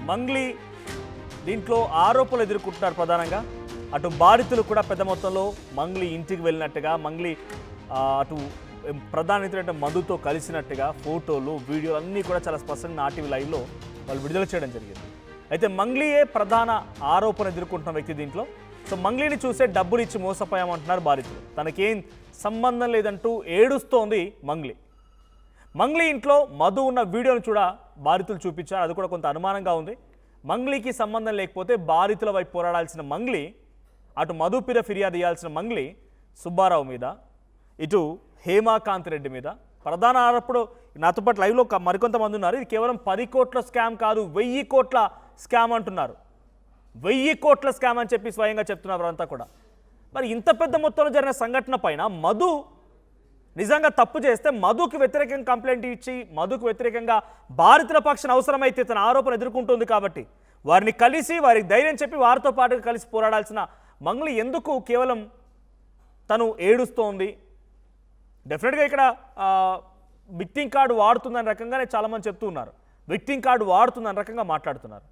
మంగ్లీ దీంట్లో ఆరోపణలు ఎదుర్కొంటున్నారు. ప్రధానంగా అటు బాధితులు కూడా పెద్ద మొత్తంలో మంగ్లీ ఇంటికి వెళ్ళినట్టుగా, మంగ్లీ అటు ప్రధాన మధుతో కలిసినట్టుగా ఫోటోలు, వీడియోలు అన్నీ కూడా చాలా స్పష్టంగా ఆర్టీవీ లైవ్లో వాళ్ళు విడుదల చేయడం జరిగింది. అయితే మంగ్లీయే ప్రధాన ఆరోపణ ఎదుర్కొంటున్న వ్యక్తి దీంట్లో. సో మంగ్లీని చూసే డబ్బులు ఇచ్చి మోసపోయామంటున్నారు బాధితులు. తనకేం సంబంధం లేదంటూ ఏడుస్తోంది మంగ్లీ. మంగ్లీ ఇంట్లో మధు ఉన్న వీడియోను బాధితులు చూపించారు. అది కూడా కొంత అనుమానంగా ఉంది. మంగ్లీకి సంబంధం లేకపోతే బాధితుల వైపు పోరాడాల్సిన మంగ్లీ, అటు మధు పీర ఫిర్యాదు ఇవ్వాల్సిన మంగ్లీ సుబ్బారావు మీద, ఇటు హేమాకాంత్ రెడ్డి మీద ప్రధాన ఆరోపణ. నాతో పాటు లైవ్లో మరికొంతమంది ఉన్నారు. ఇది కేవలం 10 కోట్ల స్కామ్ కాదు, 1000 కోట్ల స్కామ్ అంటున్నారు. 1000 కోట్ల స్కామ్ అని చెప్పి స్వయంగా చెప్తున్నారు అంతా కూడా. మరి ఇంత పెద్ద మొత్తంలో జరిగిన సంఘటన పైన మధు నిజంగా తప్పు చేస్తే మధుకు వ్యతిరేకంగా కంప్లైంట్ ఇచ్చి, మధుకు వ్యతిరేకంగా బాధితుల పక్షాన అవసరమైతే తన ఆరోపణ ఎదుర్కొంటుంది కాబట్టి వారిని కలిసి, వారికి ధైర్యం చెప్పి వారితో పాటుగా కలిసి పోరాడాల్సిన మంగ్లీ ఎందుకు కేవలం తను ఏడుస్తోంది? డెఫినెట్గా ఇక్కడ విక్టింగ్ కార్డు వాడుతుందని రకంగానే చాలామంది చెప్తూ ఉన్నారు. విక్టింగ్ కార్డు వాడుతుందని రకంగా మాట్లాడుతున్నారు.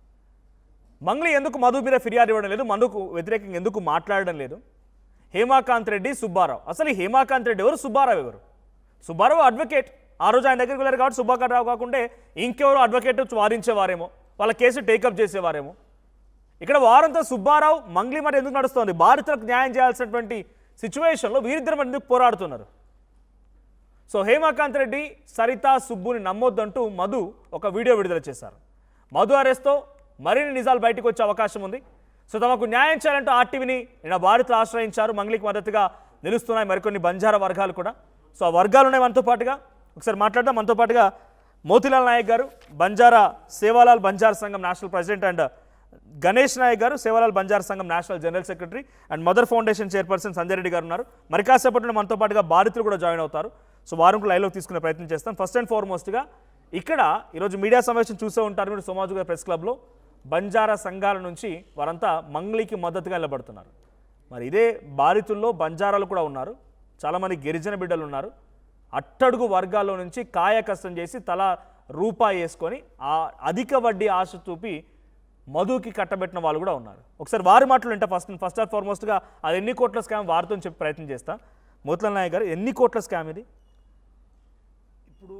మంగ్లీ ఎందుకు మధు మీద ఫిర్యాదు ఇవ్వడం లేదు? మధుకు వ్యతిరేకంగా ఎందుకు మాట్లాడడం లేదు? హేమాకాంత్ రెడ్డి, సుబ్బారావు. అసలు ఈ హేమాకాంత్ రెడ్డి ఎవరు, సుబ్బారావు ఎవరు? సుబ్బారావు అడ్వకేట్. ఆ రోజు ఆయన దగ్గరికి వెళ్ళారు కాబట్టి సుబ్బారావు కాకుండా ఇంకెవరు అడ్వకేట్ వారించేవారేమో, వాళ్ళ కేసు టేకప్ చేసేవారేమో. ఇక్కడ వారంతా సుబ్బారావు మంగ్లీ మరి ఎందుకు నడుస్తోంది? బాధితులకు న్యాయం చేయాల్సినటువంటి సిచ్యువేషన్లో వీరిద్దరు మరి ఎందుకు పోరాడుతున్నారు? సో హేమాకాంత్ రెడ్డి, సరిత, సుబ్బుని నమ్మొద్దంటూ మధు ఒక వీడియో విడుదల చేశారు. మధు అరెస్ట్తో మరిన్ని నిజాలు బయటకు వచ్చే అవకాశం ఉంది. సో తమకు న్యాయం చేయాలంటూ ఆర్టీవీని నిన్న బాధితులు ఆశ్రయించారు. మంగ్లీకి మద్దతుగా నిలుస్తున్నాయి మరికొన్ని బంజారా వర్గాలు కూడా. సో ఆ వర్గాలు ఉన్నాయి మనతో పాటుగా. ఒకసారి మాట్లాడదాం. మనతో పాటుగా మోతీలాల్ నాయక్ గారు, Banjara Sevalal Banjara Sangham national president, and Ganesh Nayak గారు, Sevalal Banjara Sangham national general secretary, and mother foundation chairperson Sanjay Reddy గారు ఉన్నారు. మరి కాసేపట్లో మనతో పాటుగా బాధితులు కూడా జాయిన్ అవుతారు. సో వారికి లైవ్లో తీసుకునే ప్రయత్నం చేస్తాం. ఫస్ట్ అండ్ ఫార్మోస్ట్గా ఇక్కడ ఈరోజు మీడియా సమావేశం చూసే ఉంటారు మీరు సోమాజిగూడ ప్రెస్ క్లబ్లో. బంజారా సంఘాల నుంచి వారంతా మంగ్లీకి మద్దతుగా నిలబడుతున్నారు. మరి ఇదే బాధితుల్లో బంజారాలు కూడా ఉన్నారు, చాలామంది గిరిజన బిడ్డలు ఉన్నారు. అట్టడుగు వర్గాల్లో నుంచి కాయ కష్టం చేసి తల రూపాయి వేసుకొని ఆ అధిక వడ్డీ ఆశ చూపి మధుకి కట్టబెట్టిన వాళ్ళు కూడా ఉన్నారు. ఒకసారి వారి మాటలు వింటే ఫస్ట్ అండ్ ఫార్మోస్ట్గా అది ఎన్ని కోట్ల స్కామ్ వారితో చెప్పి ప్రయత్నం చేస్తా. మోతీలాల్ నాయక్ గారు, ఎన్ని కోట్ల స్కామ్ ఇది? ఇప్పుడు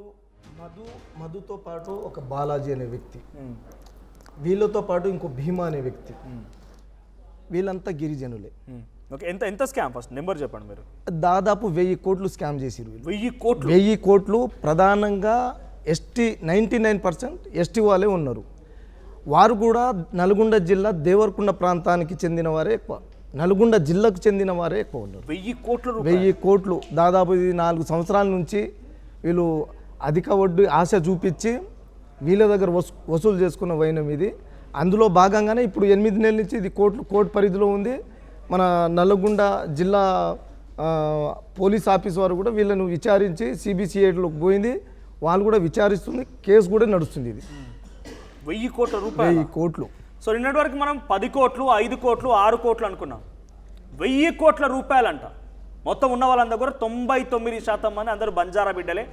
మధుతో పాటు ఒక బాలాజీ అనే వ్యక్తి, వీళ్ళతో పాటు ఇంకో భీమా అనే వ్యక్తి, వీళ్ళంతా గిరిజనులే. ఓకే, ఎంత స్కామ్? ఫస్ట్ నెంబర్ చెప్పండి మీరు. దాదాపు 1000 కోట్లు స్కామ్ చేసిరు. 1000 కోట్లు ప్రధానంగా ఎస్టీ, 99% ఎస్టీ వాళ్ళే ఉన్నారు. వారు కూడా నల్గొండ జిల్లా దేవరకొండ ప్రాంతానికి చెందిన వారే ఎక్కువ, నల్గొండ జిల్లాకు చెందిన వారే ఎక్కువ ఉన్నారు. 1000 కోట్లు దాదాపు ఇది 4 సంవత్సరాల నుంచి వీళ్ళు అధిక వడ్డీ ఆశ చూపించి వీళ్ళ దగ్గర వసూలు చేసుకున్న వైనం ఇది. అందులో భాగంగానే ఇప్పుడు 8 నెలల నుంచి ఇది కోర్టు పరిధిలో ఉంది. మన నల్గొండ జిల్లా పోలీస్ ఆఫీస్ వారు కూడా వీళ్ళను విచారించి సిబిసిఐడిలోకి పోయింది. వాళ్ళు కూడా విచారిస్తుంది, కేసు కూడా నడుస్తుంది. ఇది 1000 కోట్ల రూపాయలు. 1000 కోట్లు. సో నిన్నటి వరకు మనం 10 కోట్లు, 5 కోట్లు, 6 కోట్లు అనుకున్నాం. 1000 కోట్ల రూపాయలంట. మొత్తం ఉన్న వాళ్ళందరూ కూడా 99% మంది అందరూ బంజారా బిడ్డలే.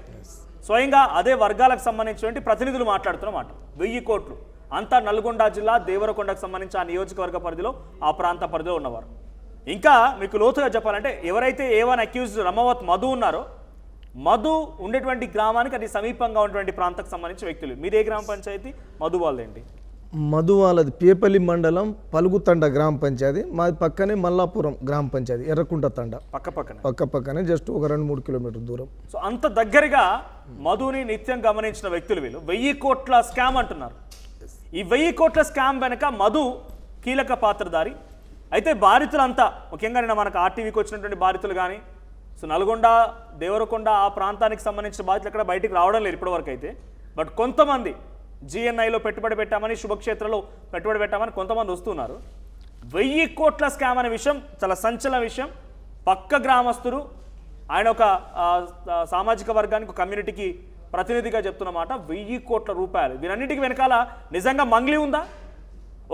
స్వయంగా అదే వర్గాలకు సంబంధించినటువంటి ప్రతినిధులు మాట్లాడుతున్నమాట. 1000 కోట్లు అంతా నల్గొండ జిల్లా దేవరకొండకు సంబంధించి ఆ నియోజకవర్గ పరిధిలో, ఆ ప్రాంత పరిధిలో ఉన్నవారు. ఇంకా మీకు లోతుగా చెప్పాలంటే ఎవరైతే A1 అక్యూజ్డ్ రమావత్ మధు ఉన్నారో, మధు ఉండేటువంటి గ్రామానికి అది సమీపంగా ఉన్నటువంటి ప్రాంతానికి సంబంధించిన వ్యక్తులు. మీదే గ్రామ పంచాయతీ? మధు వాళ్ళేంటి? మధు వాళ్ళది పేపల్లి మండలం పలుగుతండ గ్రామ పంచాయతీ. మాది పక్కనే మల్లాపురం గ్రామ పంచాయతీ, ఎర్రకుంట తండ పక్కనే జస్ట్ ఒక 2-3 కిలోమీటర్ దూరం. సో అంత దగ్గరగా మధుని నిత్యం గమనించిన వ్యక్తులు వీళ్ళు. 1000 కోట్ల స్కామ్ అంటున్నారు. ఈ 1000 కోట్ల స్కామ్ వెనక మధు కీలక పాత్రధారి. అయితే బాధితులంతా, ముఖ్యంగా నిన్న మనకు ఆర్టీవీకి వచ్చినటువంటి బాధితులు కానీ, సో నల్గొండ, దేవరకొండ ఆ ప్రాంతానికి సంబంధించిన బాధితులు ఎక్కడ బయటికి రావడం లేదు ఇప్పటివరకు అయితే. బట్ కొంతమంది GNIలో పెట్టుబడి పెట్టామని, శుభక్షేత్రంలో పెట్టుబడి పెట్టామని కొంతమంది వస్తున్నారు. 1000 కోట్ల స్కామ్ అనే విషయం చాలా సంచలన విషయం. పక్క గ్రామస్తులు, ఆయన ఒక సామాజిక వర్గానికి, కమ్యూనిటీకి ప్రతినిధిగా చెప్తున్నమాట. 1000 కోట్ల రూపాయలు. వీరన్నిటికీ వెనకాల నిజంగా మంగ్లీ ఉందా?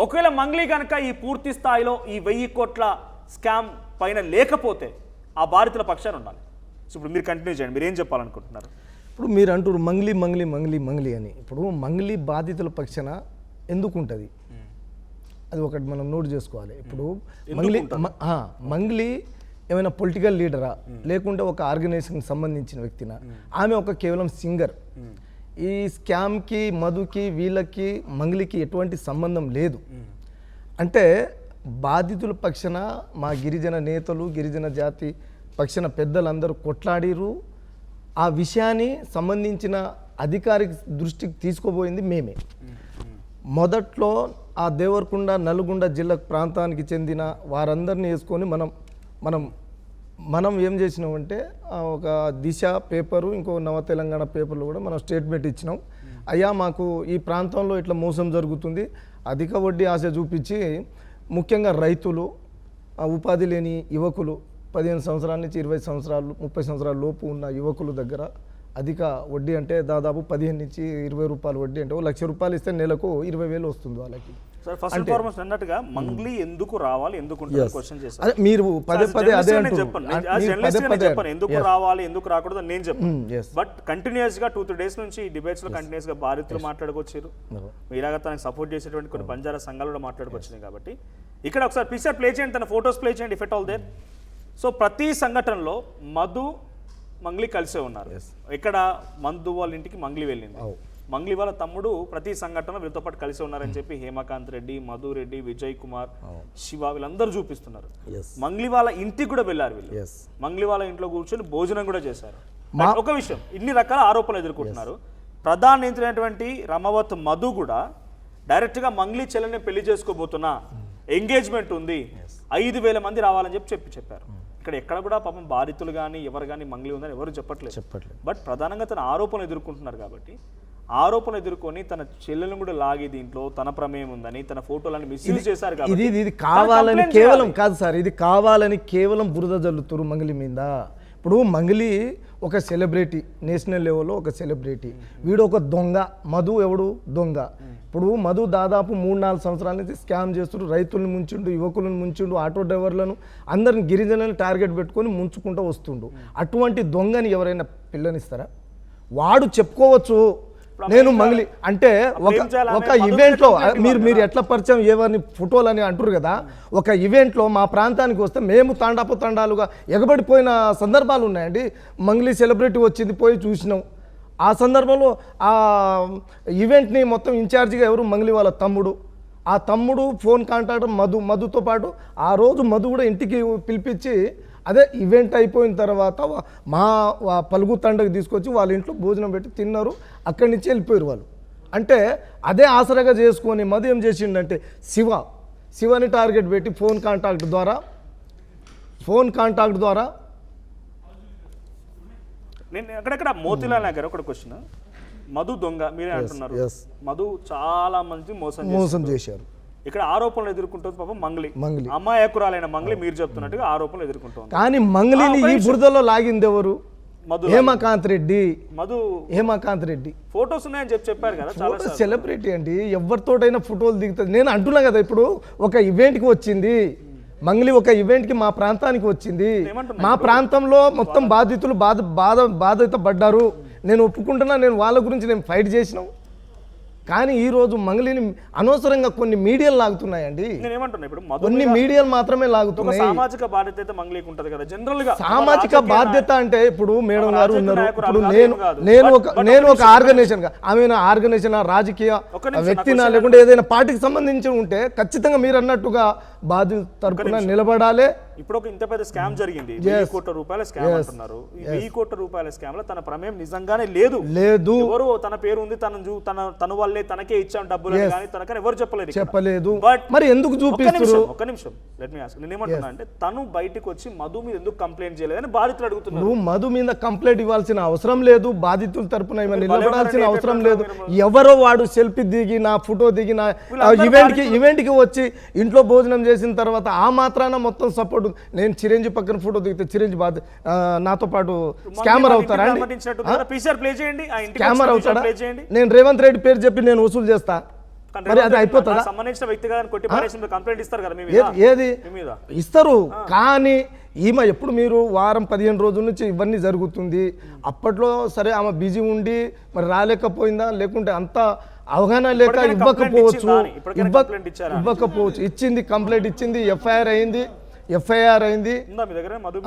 ఒకవేళ మంగ్లీ కనుక ఈ పూర్తి స్థాయిలో ఈ 1000 కోట్ల స్కామ్ పైన లేకపోతే ఆ బాధితుల పక్షాన ఉండాలి. సో ఇప్పుడు మీరు కంటిన్యూ చేయండి, మీరు ఏం చెప్పాలనుకుంటున్నారు? ఇప్పుడు మీరు అంటారు మంగ్లీ మంగ్లీ మంగ్లీ మంగ్లీ అని. ఇప్పుడు మంగ్లీ బాధితుల పక్షాన ఎందుకు ఉంటుంది అది ఒకటి మనం నోట్ చేసుకోవాలి. ఇప్పుడు మంగ్లీ ఏమైనా పొలిటికల్ లీడరా లేకుంటే ఒక ఆర్గనైజేషన్కి సంబంధించిన వ్యక్తినా, ఆమె ఒక కేవలం సింగర్. ఈ స్కామ్కి మధుకి వీళ్ళకి మంగ్లీకి ఎటువంటి సంబంధం లేదు. అంటే బాధితుల పక్షాన మా గిరిజన నేతలు గిరిజన జాతి పక్షాన పెద్దలందరూ కొట్లాడిరు. ఆ విషయాన్ని సంబంధించిన అధికారిక దృష్టికి తీసుకుపోయింది మేమే. మొదట్లో ఆ దేవరకొండ నల్గొండ జిల్లా ప్రాంతానికి చెందిన వారందరినీ వేసుకొని మనం ఏం చేసినామంటే ఒక దిశ పేపరు ఇంకో నవ తెలంగాణ పేపర్లు కూడా మనం స్టేట్మెంట్ ఇచ్చినాం. అయ్యా మాకు ఈ ప్రాంతంలో ఇట్లా మోసం జరుగుతుంది, అధిక వడ్డీ ఆశ చూపించి ముఖ్యంగా రైతులు, ఉపాధి లేని యువకులు 15 సంవత్సరాల నుంచి 20 సంవత్సరాలు 30 సంవత్సరాల లోపు ఉన్న యువకుల దగ్గర అధిక వడ్డీ అంటే దాదాపు 15 నుంచి 20 రూపాయల వడ్డీ అంటే ₹1,00,000 ఇస్తే నెలకు 20,000 వస్తుంది వాళ్ళకి. సార్ ఫస్ట్ అండ్ ఫార్మోస్ట్ అన్నట్టుగా మంగ్లీ ఎందుకు రావాలి, ఎందుకు క్వశ్చన్ చేశారు. అదే మీరు పదే అదే చెప్పండి, ఎందుకు రావాలి ఎందుకు రాకూడదు నేను చెప్పాను. బట్ కంటిన్యూస్ గా 2-3 డేస్ నుంచి ఈ డిబేట్స్ లో కంటిన్యూస్ గా బాధితులు మాట్లాడుకొచ్చారు, మీలాగా తనకు సపోర్ట్ చేసేటువంటి కొన్ని బంజారా సంఘాలు కూడా మాట్లాడుకొచ్చినాయి. కాబట్టి ఇక్కడ ఒకసారి పిక్చర్ ప్లే చేయండి, తన ఫొటోస్ ప్లే చేయండి, if at all there. So ప్రతి సంఘటనలో మధు మంగ్లీ కలిసే ఉన్నారు. ఇక్కడ మధు వాళ్ళ ఇంటికి మంగ్లీ వెళ్ళింది, మంగ్లీ వాళ్ళ తమ్ముడు ప్రతి సంఘటనలో వీళ్ళతో పాటు కలిసి ఉన్నారని చెప్పి హేమకాంత్ రెడ్డి, మధు రెడ్డి, విజయ్ కుమార్, శివ వీళ్ళందరూ చూపిస్తున్నారు. మంగ్లీ వాళ్ళ ఇంటికి కూడా వెళ్ళారు వీళ్ళు, మంగ్లీ వాళ్ళ ఇంట్లో కూర్చొని భోజనం కూడా చేశారు. ఒక విషయం, ఇన్ని రకాల ఆరోపణలు ఎదుర్కొంటున్నారు. ప్రధాన నియంత్రైనటువంటి రమవత్ మధు కూడా డైరెక్ట్ గా మంగ్లీ చెల్లెని పెళ్లి చేసుకోబోతున్నా, ఎంగేజ్మెంట్ ఉంది, 5,000 మంది రావాలని చెప్పారు. ఇక్కడ ఎక్కడ కూడా పాపం బాధితులు కానీ ఎవరు కానీ మంగ్లీ ఉందని ఎవరు చెప్పట్లేదు. బట్ ప్రధానంగా తన ఆరోపణలు ఎదుర్కొంటున్నారు కాబట్టి ఆరోపణలు ఎదుర్కొని తన చెల్లెలను కూడా లాగి దీంట్లో తన ప్రమేయం ఉందని తన ఫోటోలను మిస్యూజ్ చేశారు కాబట్టి ఇది కావాలని కేవలం కాదు సార్, ఇది కావాలని కేవలం బురద జల్లుతురు మంగ్లీ మీద. ఇప్పుడు మంగ్లీ ఒక సెలబ్రిటీ, నేషనల్ లెవెల్లో ఒక సెలబ్రిటీ, వీడు ఒక దొంగ. మధు ఎవడు దొంగ. ఇప్పుడు మధు దాదాపు 3-4 సంవత్సరాల నుంచి స్కామ్ చేస్తుండ్రు, రైతులను ముంచిండు, యువకులను ముంచిండు, ఆటో డ్రైవర్లను అందరిని గిరిజనులను టార్గెట్ పెట్టుకొని ముంచుకుంటూ వస్తుండు. అటువంటి దొంగని ఎవరైనా పిల్లనిస్తారా? వాడు చెప్పుకోవచ్చు నేను మంగ్లీ అంటే ఒక ఈవెంట్లో మీరు ఎట్లా పరిచయం ఎవరిని ఫోటోలు అని అంటారు కదా, ఒక ఈవెంట్లో మా ప్రాంతానికి వస్తే మేము తండాలుగా ఎగబడిపోయిన సందర్భాలు ఉన్నాయండి. మంగ్లీ సెలబ్రిటీ వచ్చింది, పోయి చూసినాం. ఆ సందర్భంలో ఆ ఈవెంట్ని మొత్తం ఇన్ఛార్జిగా ఎవరు? మంగ్లీ వాళ్ళ తమ్ముడు. ఆ తమ్ముడు ఫోన్ కాంటాక్ట్ మధుతో పాటు ఆ రోజు మధు కూడా ఇంటికి పిలిపించి అదే ఈవెంట్ అయిపోయిన తర్వాత మా పలుగు తండకు తీసుకొచ్చి వాళ్ళ ఇంట్లో భోజనం పెట్టి తిన్నారు, అక్కడి నుంచి వెళ్ళిపోయారు వాళ్ళు. అంటే అదే ఆసరాగా చేసుకొని మధు ఏం చేసిండంటే శివని టార్గెట్ పెట్టి ఫోన్ కాంటాక్ట్ ద్వారా నేను అక్కడక్కడ మోతిలాల్ నగర్ ఒక క్వశ్చన్, మధు దొంగ మీరే అంటున్నారు, మధు చాలా మంది మోసం చేశారు. ఇక్కడ ఆరోపణలు ఎదుర్కొంటుంది పాపం మంగ్లీ, అమాయకురాలైన మంగ్లీ మీరు చెప్తున్నట్టుగా ఆరోపణలు ఎదుర్కొంటుంది. కానీ మంగ్లీని ఈ బురదలో లాగింది ఎవరు? హేమకాంత్ రెడ్డి. ఫోటోస్ ఉన్నాయని చెప్పారు కదా, చాలా సెలబ్రిటీ అండి, ఎవరితోటైనా ఫోటోలు దిగుతుంది. నేను అంటున్నా కదా, ఇప్పుడు ఒక ఈవెంట్కి వచ్చింది మంగ్లీ, ఒక ఈవెంట్కి మా ప్రాంతానికి వచ్చింది. మా ప్రాంతంలో మొత్తం బాధితులు బాధిత పడ్డారు. నేను ఒప్పుకుంటున్నా, నేను వాళ్ళ గురించి నేను ఫైట్ చేసినాం. కానీ ఈ రోజు మంగ్లీని అనవసరంగా కొన్ని మీడియాలు లాగుతున్నాయండి. కొన్ని మీడియాలు మాత్రమే లాగుతున్నాయి. సామాజిక బాధ్యత అయితే మంగ్లీకి ఉంటది కదా జనరల్ గా. సామాజిక బాధ్యత అంటే ఇప్పుడు మేడం గారు ఉన్నారు, ఇప్పుడు నేను ఒక ఆర్గనైజేషన్ గా, ఆమె ఆర్గనైజేషన్ రాజకీయ వ్యక్తినా లేకుంటే ఏదైనా పార్టీకి సంబంధించి ఉంటే ఖచ్చితంగా మీరు అన్నట్టుగా బాధ్యత తరపున నిలబడాలి. ఇప్పుడు ఒక ఇంత పెద్ద స్కామ్ జరిగింది, 1,000 కోట్ల రూపాయల స్కామ్ అంటున్నారు. ఈ 1,000 కోట్ల రూపాయల స్కామ్ లో తన ప్రమేయం నిజంగానే లేదు. ఎవరు తన పేరు ఉంది, తన వల్లే తనకే ఇచ్చాం డబ్బులు కానీ తనకని ఎవరు చెప్పలేదు. మరి ఎందుకు చూపిస్తారు? ఒక్క నిమిషం లెట్ మీ ఆస్క్. నేను ఏమంటున్నా అంటే తను బయటికి వచ్చి మధు మీద ఎందుకు కంప్లైంట్ చేయలేదని బాధితులు అడుగుతున్నారు. మధు మీద కంప్లైంట్ ఇవ్వాల్సిన అవసరం లేదు, బాధితుల తరపున నిలబడాల్సిన అవసరం లేదు. ఎవరో వాడు సెల్ఫీ దిగి నా ఫోటో దిగి నా ఈవెంట్ కి వచ్చి ఇంట్లో భోజనం చేసిన తర్వాత ఆ మాత్రాన మొత్తం సపోర్ట్. నేను చిరంజీవి పక్కన ఫోటో దిగితే చిరంజీవి నాతో పాటు స్కామర్ అవుతారా? స్కామర్ అవుతాడా? నేను రేవంత్ రెడ్డి పేరు చెప్పి నేను వసూలు చేస్తా, మరి అది అయిపోతుందా? సంబంధించిన వ్యక్తి కంప్లైంట్ ఇస్తారు కదా, ఏది ఇస్తారు. కానీ ఈమె ఎప్పుడు మీరు వారం 15 రోజుల నుంచి ఇవన్నీ జరుగుతుంది. అప్పట్లో సరే ఆమె బిజీ ఉండి మరి రాలేకపోయిందా, లేకుంటే అంతా అవగాహన లేక ఇప్పటికైనా ఇవ్వకపోవచ్చు complaint ఇచ్చిందా? ఇప్పటికైనా complaint ఇచ్చారా? ఇవ్వకపోవచ్చు. ఇచ్చింది, కంప్లైంట్ ఇచ్చింది, ఎఫ్ఐఆర్ అయింది. ఉందా మీ దగ్గర మధు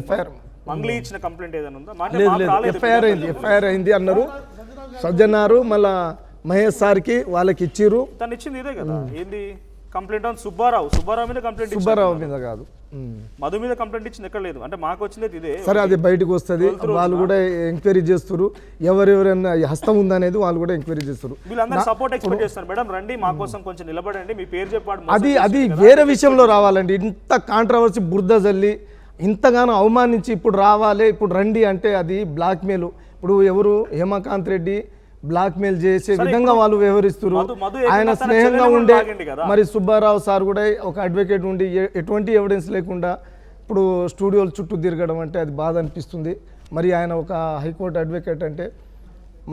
ఎఫ్ఐఆర్ మంగ్లీ ఇచ్చిన కంప్లైంట్ ఏదైనా ఉందా? అంటే లేదు మాకు లేదు రాలేదు. ఎఫ్ఐఆర్ అయింది అన్నారు. సజ్జనారు మళ్ళా మహేష్ సార్కి వాళ్ళకి ఇచ్చిర్రు. తను ఇచ్చింది ఇదే కదా, ఏంది కంప్లైంట్ ఆన్ సుబ్బారావు మీద కంప్లైంట్ సుబ్బారావు మీద కాదు, మధు మీద కంప్లైంట్ ఇచ్చింది ఎక్కడ లేదు. అంటే మాకు వచ్చింది ఇదే. సరే అది బయటకు వస్తుంది, వాళ్ళు కూడా ఎంక్వైరీ చేస్తారు. ఎవరెవరైనా హస్తం ఉందనేది వాళ్ళు కూడా ఎంక్వైరీ చేస్తారు. వీళ్ళందరూ సపోర్ట్ ఎక్స్పెక్ట్ చేస్తారు. మేడం రండి మా కోసం కొంచెం నిలబడండి, మీ పేరు చెప్పాడు. అది వేరే విషయంలో రావాలండి. ఇంత కాంట్రవర్సీ బురద జల్లి ఇంతగానో అవమానించి ఇప్పుడు రావాలి, ఇప్పుడు రండి అంటే అది బ్లాక్మెయిల్. ఇప్పుడు ఎవరు హేమకాంత్ రెడ్డి బ్లాక్మెయిల్ చేసే విధంగా వాళ్ళు వ్యవహరిస్తారు. ఆయన స్నేహంగా ఉండే మరి సుబ్బారావు సార్ కూడా ఒక అడ్వకేట్ ఉండి ఎటువంటి ఎవిడెన్స్ లేకుండా ఇప్పుడు స్టూడియోల చుట్టూ తిరగడం అంటే అది బాధ అనిపిస్తుంది. మరి ఆయన ఒక హైకోర్టు అడ్వకేట్ అంటే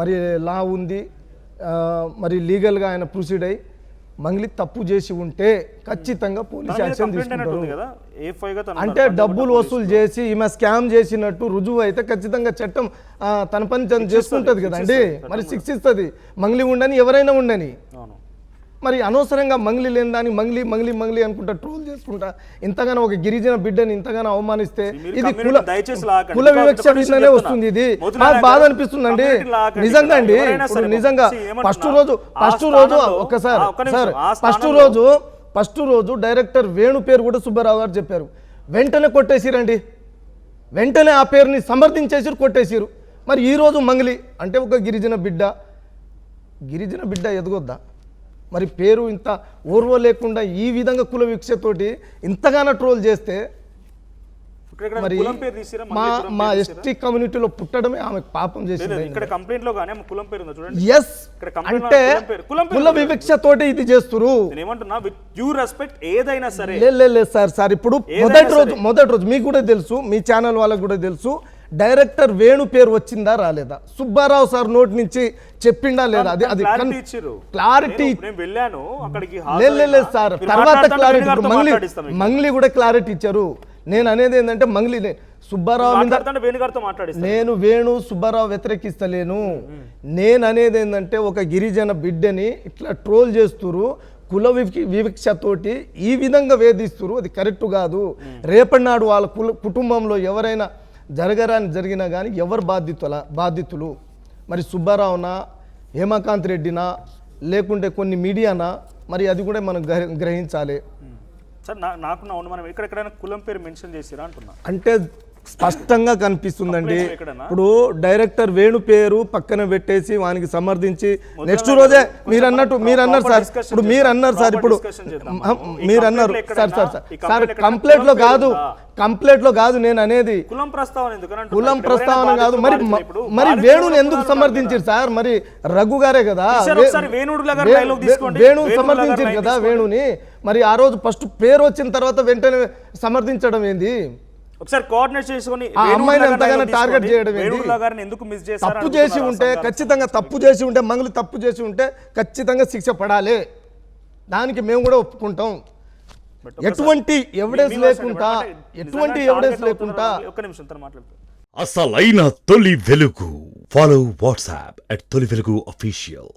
మరి లా ఉంది, మరి లీగల్గా ఆయన ప్రొసీడ్ అయ్యి మంగ్లీ తప్పు చేసి ఉంటే ఖచ్చితంగా పోలీస్ యాక్షన్ తీసుకుంటారు. అంటే డబ్బులు వసూలు చేసి ఈమె స్కామ్ చేసినట్టు రుజువు అయితే ఖచ్చితంగా చట్టం తన పని తను చేసుకుంటుంది కదండి. మరి శిక్షిస్తుంది. మంగ్లీ ఉండని ఎవరైనా ఉండని. మరి అనవసరంగా మంగ్లీ లేని దాన్ని మంగ్లీ అనుకుంటా ట్రోల్ చేసుకుంటా ఇంతగానో ఒక గిరిజన బిడ్డని ఇంతగానో అవమానిస్తే ఇది కుల వివక్ష విషయంలోనే వస్తుంది. ఇది నాకు బాధ అనిపిస్తుందండి నిజంగా అండి. ఇప్పుడు నిజంగా ఫస్ట్ రోజు ఒక్కసారి సార్ ఫస్ట్ రోజు డైరెక్టర్ వేణు పేరు కూడా సుబ్బారావు గారు చెప్పారు. వెంటనే కొట్టేసిరండి, వెంటనే ఆ పేరుని సమర్థించేసి కొట్టేసిరు. మరి ఈరోజు మంగ్లీ అంటే ఒక గిరిజన బిడ్డ ఎదగొద్దా? మరి పేరు ఇంత ఓర్వ లేకుండా ఈ విధంగా కుల వివక్షతోటి ఇంతగానో ట్రోల్ చేస్తే మరి మా ఎస్టీ కమ్యూనిటీలో పుట్టడమే ఆమె పాపం చేసింది. ఎస్ అంటే కుల వివక్షతోటి ఇది చేస్తురు. లేదు సార్ ఇప్పుడు మొదటి రోజు మీకు కూడా తెలుసు, మీ ఛానల్ వాళ్ళకు కూడా తెలుసు, డైరెక్టర్ వేణు పేరు వచ్చిందా రాలేదా, సుబ్బారావు సార్ నోటి నుంచి చెప్పిండా లేదా, అది క్లారిటీ లేదు సార్. తర్వాత క్లారిటీ మంగ్లీ కూడా క్లారిటీ ఇచ్చారు. నేను అనేది ఏంటంటే మంగ్లీ సుబ్బారావు నేను వేణు సుబ్బారావు వ్యతిరేకిస్తలేను. నేను అనేది ఏంటంటే ఒక గిరిజన బిడ్డని ఇట్లా ట్రోల్ చేస్తురు, కుల వివక్షతోటి ఈ విధంగా వేధిస్తురు. అది కరెక్ట్ కాదు. రేపటి నాడు వాళ్ళ కుటుంబంలో ఎవరైనా జరిగినా కానీ ఎవరు బాధితులు మరి సుబ్బారావునా, హేమకాంత్ రెడ్డినా, లేకుంటే కొన్ని మీడియానా, మరి అది కూడా మనం గ్రహించాలి. సార్ నాకు మనం ఎక్కడెక్కడైనా కులం పేరు మెన్షన్ చేసిరా అంటున్నా. అంటే స్పష్టంగా కనిపిస్తుందండి. ఇప్పుడు డైరెక్టర్ వేణు పేరు పక్కన పెట్టేసి వానికి సమర్థించి నెక్స్ట్ రోజే మీరు అన్నారు సార్ కంప్లైంట్ లో కాదు నేను అనేది కులం ప్రస్తావన కాదు. మరి వేణుని ఎందుకు సమర్థించారు సార్? మరి రఘు గారే కదా వేణు సమర్థించారు కదా వేణుని. మరి ఆ రోజు ఫస్ట్ పేరు వచ్చిన తర్వాత వెంటనే సమర్థించడం ఏంది? ఒకసారి కోఆర్డినేట్ చేసుకొని ఆ అమ్మాయిని ఎంతగానో టార్గెట్ చేయడం ఏంది? తప్పు చేసి ఉంటే ఖచ్చితంగా మంగ్లీ తప్పు చేసి ఉంటే ఖచ్చితంగా శిక్ష పడాలి. దానికి మేము కూడా ఒప్పుకుంటాం. ఎటువంటి ఎవిడెన్స్ లేకుండా ఒక్క నిమిషం తను మాట్లాడుతారు. అసలైన తొలి వెలుగు. ఫాలో వాట్సాప్ @తొలి వెలుగు official.